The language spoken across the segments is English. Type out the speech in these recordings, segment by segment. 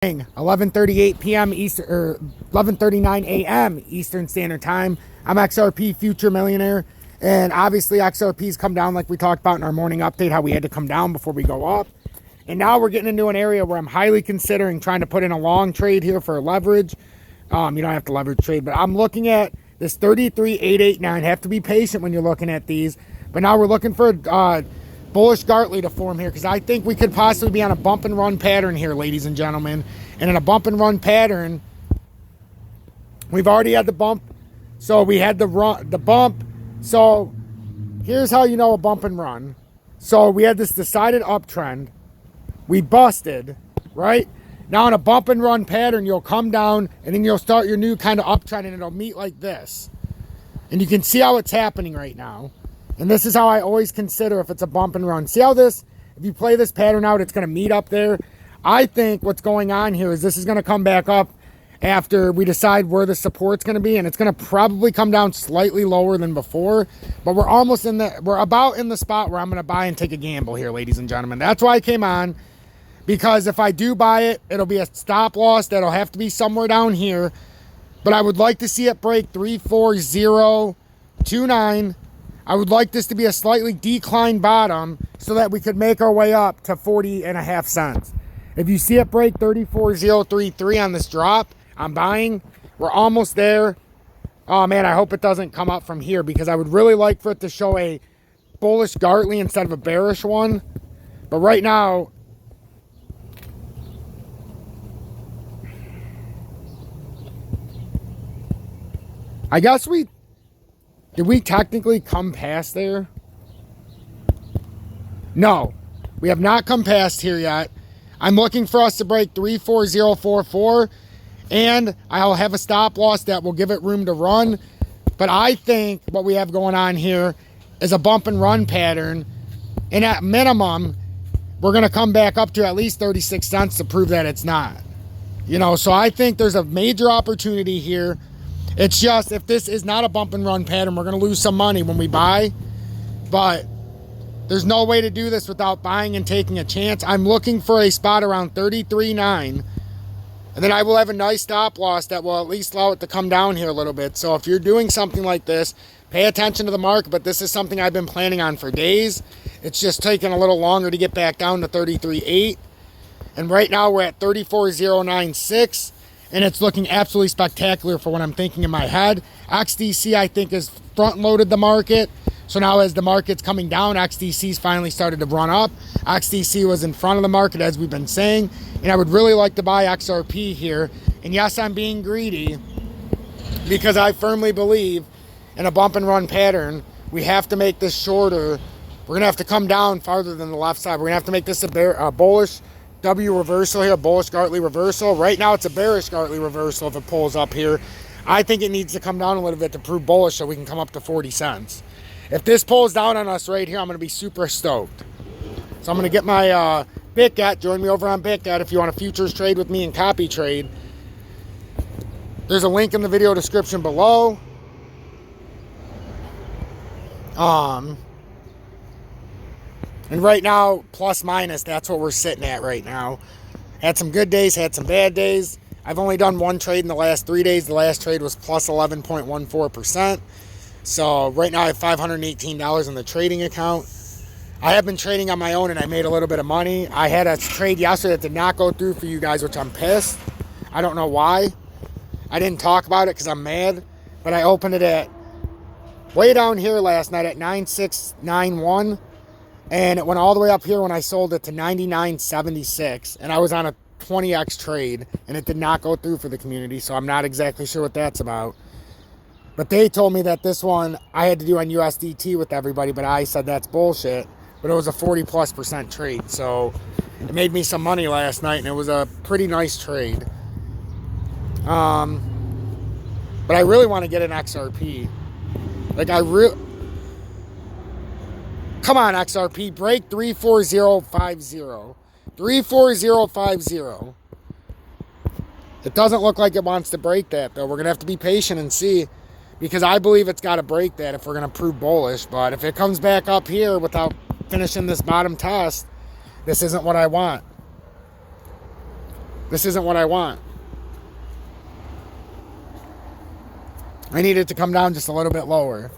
11:38 p.m. Eastern, or 11:39 a.m. Eastern Standard Time. I'm XRP Future Millionaire, and obviously XRP's come down like we talked about in our morning update, how we had to come down before we go up. And now we're getting into an area where I'm highly considering trying to put in a long trade here for leverage. You don't have to leverage trade, but I'm looking at this 33,889. Have to be patient when you're looking at these. But now we're looking for bullish Gartley to form here, because I think we could possibly be on a bump and run pattern here, ladies and gentlemen. And in a bump and run pattern, we've already had the bump, so we had the bump. So here's how you know a bump and run. So we had this decided uptrend, we busted, right? Now in a bump and run pattern, you'll come down and then you'll start your new kind of uptrend, and it'll meet like this. And you can see how it's happening right now. And this is how I always consider if it's a bump and run. See how this, if you play this pattern out, it's going to meet up there. I think what's going on here is this is going to come back up after we decide where the support's going to be. And it's going to probably come down slightly lower than before. But we're almost in the, we're about in the spot where I'm going to buy and take a gamble here, ladies and gentlemen. That's why I came on. Because if I do buy it, it'll be a stop loss. That'll have to be somewhere down here. But I would like to see it break 34029. I would like this to be a slightly declined bottom so that we could make our way up to 40.5 cents. If you see it break 34033 on this drop, I'm buying. We're almost there. Oh man, I hope it doesn't come up from here, because I would really like for it to show a bullish Gartley instead of a bearish one. But right now, I guess did we technically come past there? No, we have not come past here yet. I'm looking for us to break 34044, and I'll have a stop loss that will give it room to run. But I think what we have going on here is a bump and run pattern, and at minimum, we're going to come back up to at least 36 cents to prove that it's not. So I think there's a major opportunity here. It's just, if this is not a bump and run pattern, we're going to lose some money when we buy. But there's no way to do this without buying and taking a chance. I'm looking for a spot around 33.9. And then I will have a nice stop loss that will at least allow it to come down here a little bit. So if you're doing something like this, pay attention to the market. But this is something I've been planning on for days. It's just taking a little longer to get back down to 33.8. And right now we're at 34.096. And it's looking absolutely spectacular for what I'm thinking in my head. XDC, I think, has front-loaded the market. So now as the market's coming down, XDC's finally started to run up. XDC was in front of the market, as we've been saying. And I would really like to buy XRP here. And yes, I'm being greedy, because I firmly believe in a bump and run pattern. We have to make this shorter. We're going to have to come down farther than the left side. We're going to have to make this a bullish W reversal here, bullish Gartley reversal. Right now it's a bearish Gartley reversal if it pulls up here. I think it needs to come down a little bit to prove bullish so we can come up to 40 cents. If this pulls down on us right here, I'm going to be super stoked. So I'm going to get my BITGET. Join me over on BITGET if you want a futures trade with me and copy trade. There's a link in the video description below. And right now, plus minus, that's what we're sitting at right now. Had some good days, had some bad days. I've only done one trade in the last 3 days. The last trade was plus 11.14%. So right now I have $518 in the trading account. I have been trading on my own, and I made a little bit of money. I had a trade yesterday that did not go through for you guys, which I'm pissed. I don't know why. I didn't talk about it because I'm mad. But I opened it at way down here last night at 9691. And it went all the way up here when I sold it to 99.76. And I was on a 20x trade, and it did not go through for the community. So I'm not exactly sure what that's about. But they told me that this one I had to do on USDT with everybody. But I said that's bullshit. But it was a 40+% trade. So it made me some money last night, and it was a pretty nice trade. But I really want to get an XRP. Come on, XRP, break 34050. 34050. It doesn't look like it wants to break that, though. We're going to have to be patient and see, because I believe it's got to break that if we're going to prove bullish. But if it comes back up here without finishing this bottom test, this isn't what I want. This isn't what I want. I need it to come down just a little bit lower.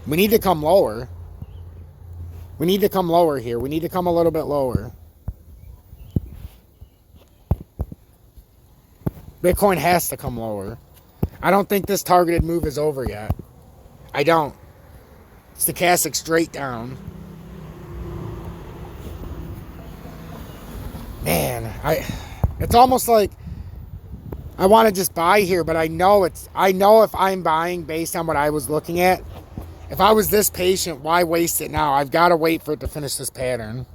We need to come lower. We need to come lower here. We need to come a little bit lower. Bitcoin has to come lower. I don't think this targeted move is over yet. I don't. Stochastic straight down. Man, it's almost like I want to just buy here, but I know if I'm buying based on what I was looking at, if I was this patient, why waste it now? I've got to wait for it to finish this pattern.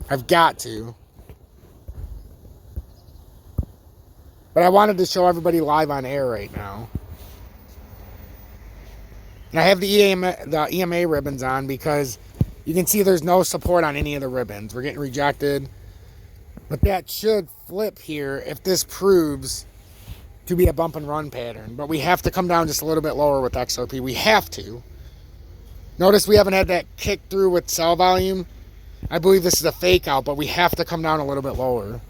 I've got to. But I wanted to show everybody live on air right now. And I have the EMA ribbons on because you can see there's no support on any of the ribbons. We're getting rejected. But that should flip here if this proves to be a bump and run pattern. But we have to come down just a little bit lower with XRP. We have to. Notice we haven't had that kick through with sell volume. I believe this is a fake out, but we have to come down a little bit lower.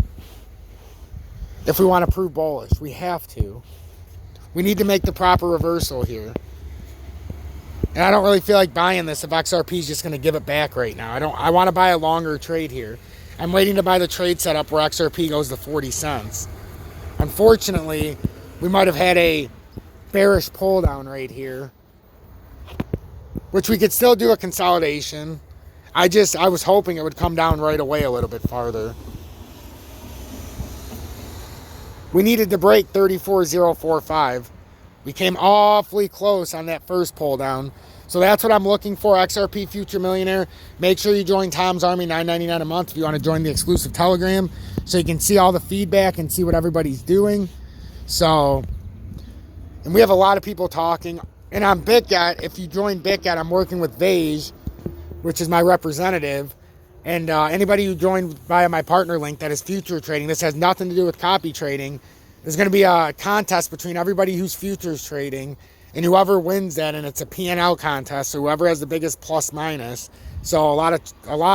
If we want to prove bullish, we have to. We need to make the proper reversal here. And I don't really feel like buying this if XRP is just going to give it back right now. I want to buy a longer trade here. I'm waiting to buy the trade setup where XRP goes to 40 cents. Unfortunately, we might have had a bearish pull down right here, which we could still do a consolidation. I was hoping it would come down right away a little bit farther. We needed to break 34,045. We came awfully close on that first pull down. So that's what I'm looking for, XRP Future Millionaire. Make sure you join Tom's Army, $9.99 a month if you want to join the exclusive Telegram so you can see all the feedback and see what everybody's doing. So, and we have a lot of people talking. And on BitGet, if you join BitGet, I'm working with Vage, which is my representative. And anybody who joined via my partner link that is future trading, this has nothing to do with copy trading. There's going to be a contest between everybody who's futures trading and whoever wins that, and it's a P&L contest, so whoever has the biggest plus minus. So a lot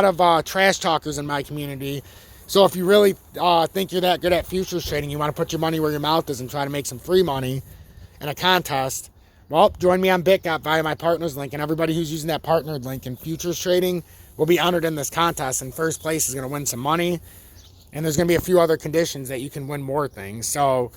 of trash talkers in my community. So if you really think you're that good at futures trading, you want to put your money where your mouth is and try to make some free money in a contest, well, join me on BitGet via my partner's link, and everybody who's using that partnered link in futures trading will be honored in this contest, and first place is going to win some money, and there's going to be a few other conditions that you can win more things. So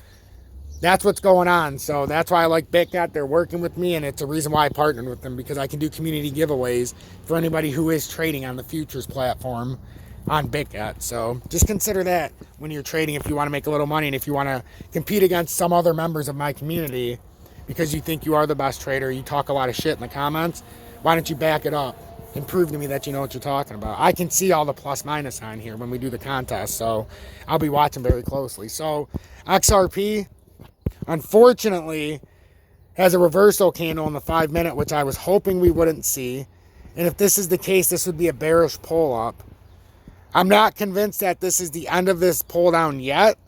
that's what's going on. So that's why I like BitGet. They're working with me, and it's a reason why I partnered with them, because I can do community giveaways for anybody who is trading on the futures platform on BitGet. So just consider that when you're trading, if you want to make a little money and if you want to compete against some other members of my community because you think you are the best trader, you talk a lot of shit in the comments, why don't you back it up and prove to me that you know what you're talking about? I can see all the plus minus on here when we do the contest, so I'll be watching very closely. So XRP, unfortunately, has a reversal candle in the 5 minute, which I was hoping we wouldn't see. And if this is the case, this would be a bearish pull up. I'm not convinced that this is the end of this pull down yet,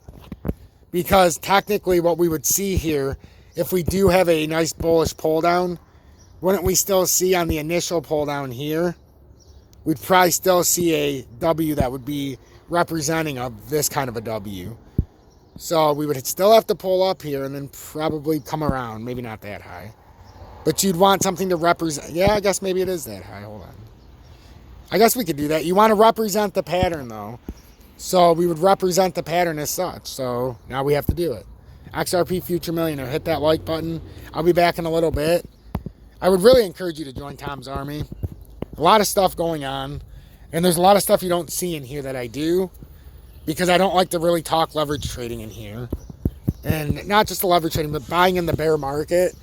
because technically what we would see here, if we do have a nice bullish pull down, wouldn't we still see on the initial pull down here, we'd probably still see a W that would be representing of this kind of a W. So we would still have to pull up here and then probably come around, maybe not that high. But you'd want something to represent. Yeah, I guess maybe it is that high. Hold on. I guess we could do that. You want to represent the pattern, though. So we would represent the pattern as such. So now we have to do it. XRP Future Millionaire. Hit that like button. I'll be back in a little bit. I would really encourage you to join Tom's Army. A lot of stuff going on. And there's a lot of stuff you don't see in here that I do, because I don't like to really talk leverage trading in here. And not just the leverage trading, but buying in the bear market.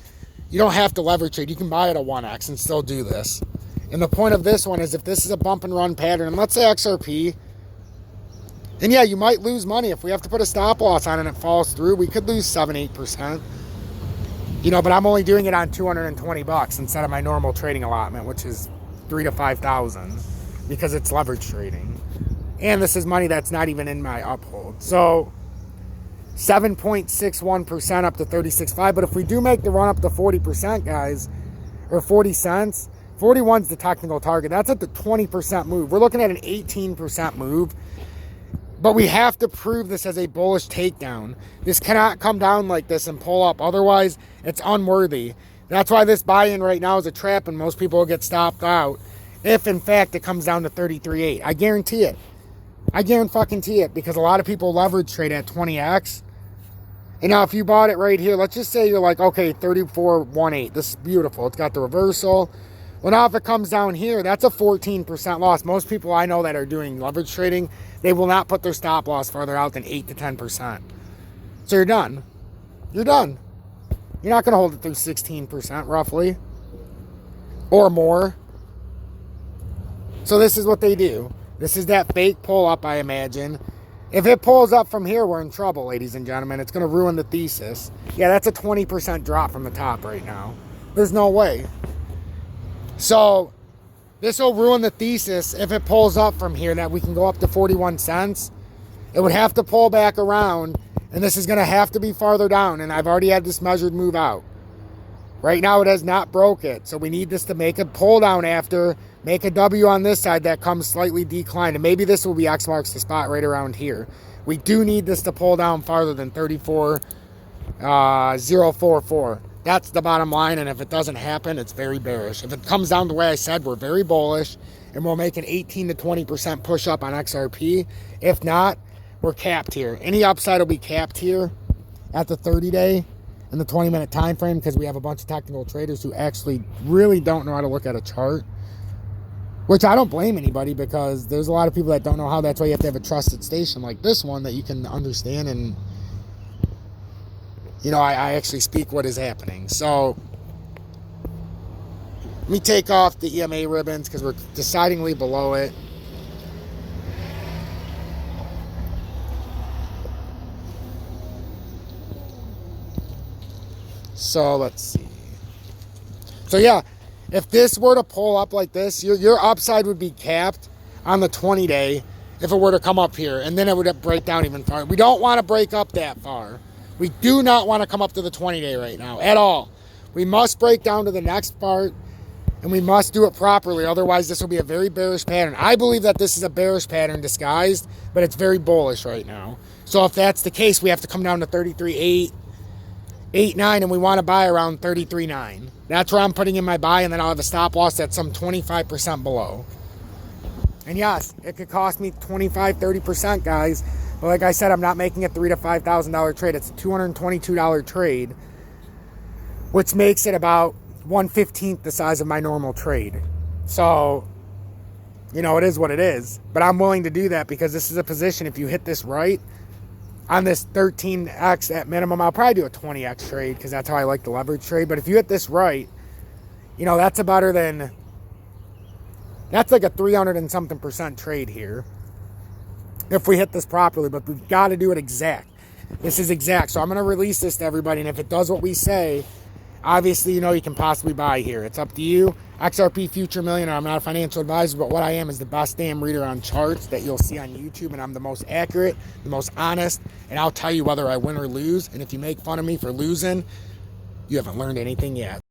You don't have to leverage trade. You can buy at a 1x and still do this. And the point of this one is, if this is a bump and run pattern, and let's say XRP, and yeah, you might lose money. If we have to put a stop loss on and it falls through, we could lose 7-8%. You know, but I'm only doing it on $220 instead of my normal trading allotment, which is $3,000 to $5,000, because it's leverage trading. And this is money that's not even in my Uphold. So 7.61% up to 36.5. But if we do make the run up to 40%, guys, or 40 cents, 41's the technical target. That's at the 20% move. We're looking at an 18% move. But we have to prove this as a bullish takedown. This cannot come down like this and pull up. Otherwise, it's unworthy. That's why this buy-in right now is a trap and most people will get stopped out if, in fact, it comes down to 33.8. I guarantee it. I guarantee it because a lot of people leverage trade at 20x. And now if you bought it right here, let's just say you're like, okay, 34.18. This is beautiful. It's got the reversal. Well, now if it comes down here, that's a 14% loss. Most people I know that are doing leverage trading, they will not put their stop loss farther out than 8 to 10%. So you're done. You're done. You're not going to hold it through 16% roughly or more. So this is what they do. This is that fake pull up, I imagine. If it pulls up from here, we're in trouble, ladies and gentlemen. It's going to ruin the thesis. Yeah, that's a 20% drop from the top right now. There's no way. So this will ruin the thesis if it pulls up from here that we can go up to 41 cents. It would have to pull back around, and this is going to have to be farther down, and I've already had this measured move out. Right now it has not broke it, so we need this to make a pull down after, make a W on this side that comes slightly declined, and maybe this will be X marks the spot right around here. We do need this to pull down farther than 34.044. That's the bottom line, and if it doesn't happen, it's very bearish. If it comes down the way I said, we're very bullish, and we'll make an 18 to 20% push up on XRP. If not, we're capped here. Any upside will be capped here at the 30-day and the 20-minute time frame because we have a bunch of technical traders who actually really don't know how to look at a chart, which I don't blame anybody because there's a lot of people that don't know how. That's why you have to have a trusted station like this one that you can understand and, you know, I actually speak what is happening. So let me take off the EMA ribbons because we're decidedly below it. So let's see. So yeah, if this were to pull up like this, your upside would be capped on the 20-day if it were to come up here, and then it would break down even farther. We don't want to break up that far. We do not want to come up to the 20-day right now at all. We must break down to the next part, and we must do it properly. Otherwise, this will be a very bearish pattern. I believe that this is a bearish pattern disguised, but it's very bullish right now. So if that's the case, we have to come down to 33.8, 8.9, and we want to buy around 33.9. That's where I'm putting in my buy, and then I'll have a stop loss that's some 25% below. And yes, it could cost me 25, 30%, guys. But like I said, I'm not making a $3,000 to $5,000 trade. It's a $222 trade, which makes it about 1/15 the size of my normal trade. So, you know, it is what it is. But I'm willing to do that because this is a position, if you hit this right, on this 13x at minimum, I'll probably do a 20x trade because that's how I like the leverage trade. But if you hit this right, you know, that's a better than, that's like a 300 and something % trade here if we hit this properly. But we've got to do it exact. This is exact. So I'm going to release this to everybody, and if it does what we say, obviously, you know, you can possibly buy here. It's up to you. XRP Future Millionaire. I'm not a financial advisor, but what I am is the best damn reader on charts that you'll see on YouTube, and I'm the most accurate, the most honest, and I'll tell you whether I win or lose. And if you make fun of me for losing, you haven't learned anything yet.